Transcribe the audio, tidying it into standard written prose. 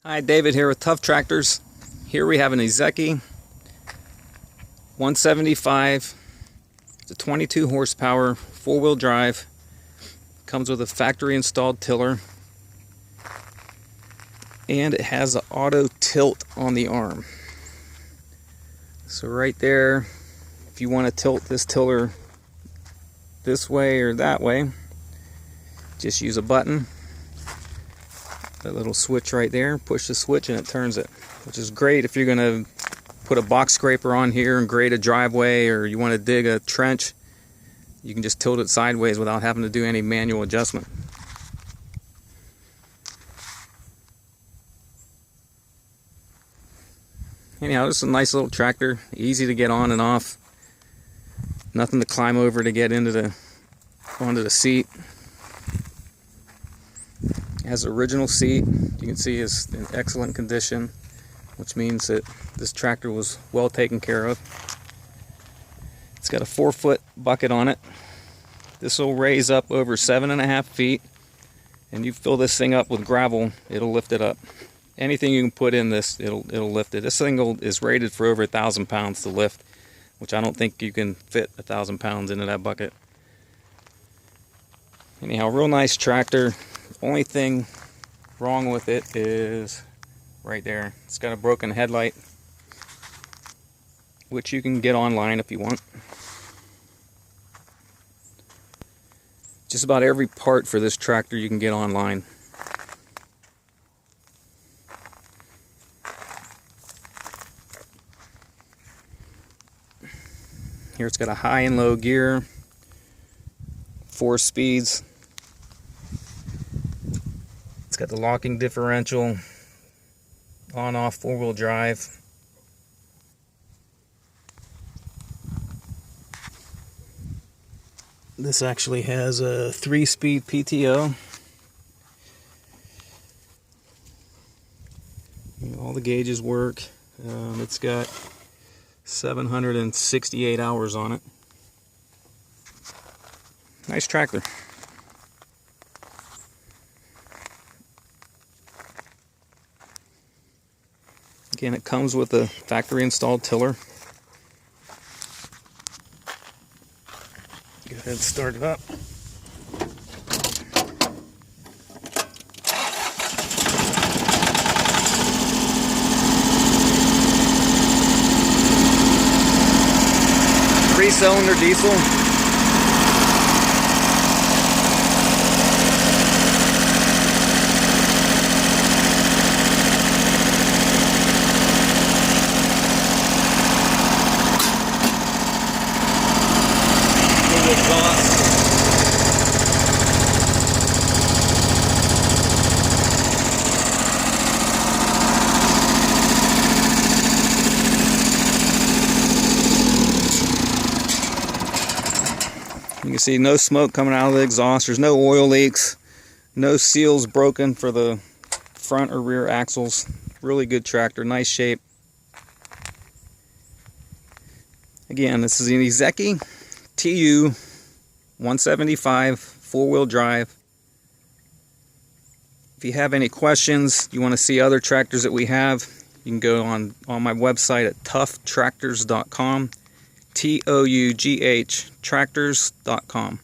Hi, David here with Tough Tractors. Here we have an Iseki 175. It's a 22 horsepower, four-wheel drive. Comes with a factory installed tiller. And it has an auto tilt on the arm. So right there, if you want to tilt this tiller this way or that way, just use a button. That little switch right there, push the switch and it turns it, which is great if you're going to put a box scraper on here and grade a driveway, or you want to dig a trench. You can just tilt it sideways without having to do any manual adjustment. Anyhow, this is a nice little tractor, easy to get on and off. Nothing to climb over to get onto the seat. It has an original seat. You can see it's in excellent condition, which means that this tractor was well taken care of. It's got a 4-foot bucket on it. This will raise up over 7.5 feet, and you fill this thing up with gravel, it'll lift it up. Anything you can put in this, it'll lift it. This thing is rated for over 1,000 pounds to lift, which I don't think you can fit 1,000 pounds into that bucket. Anyhow, real nice tractor. Only thing wrong with it is right there. It's got a broken headlight, which you can get online if you want. Just about every part for this tractor you can get online. Here it's got a high and low gear, 4 speeds. It's got the locking differential, on-off 4-wheel drive. This actually has a 3-speed PTO. All the gauges work. It's got 768 hours on it. Nice tractor. Again, it comes with a factory installed tiller. Go ahead and start it up. Three-cylinder diesel. Exhaust. You can see no smoke coming out of the exhaust. There's no oil leaks, no seals broken for the front or rear axles. Really good tractor, nice shape. Again, this is an Iseki TU175 4-wheel drive. If you have any questions, you want to see other tractors that we have, you can go on my website at ToughTractors.com, ToughTractors.com.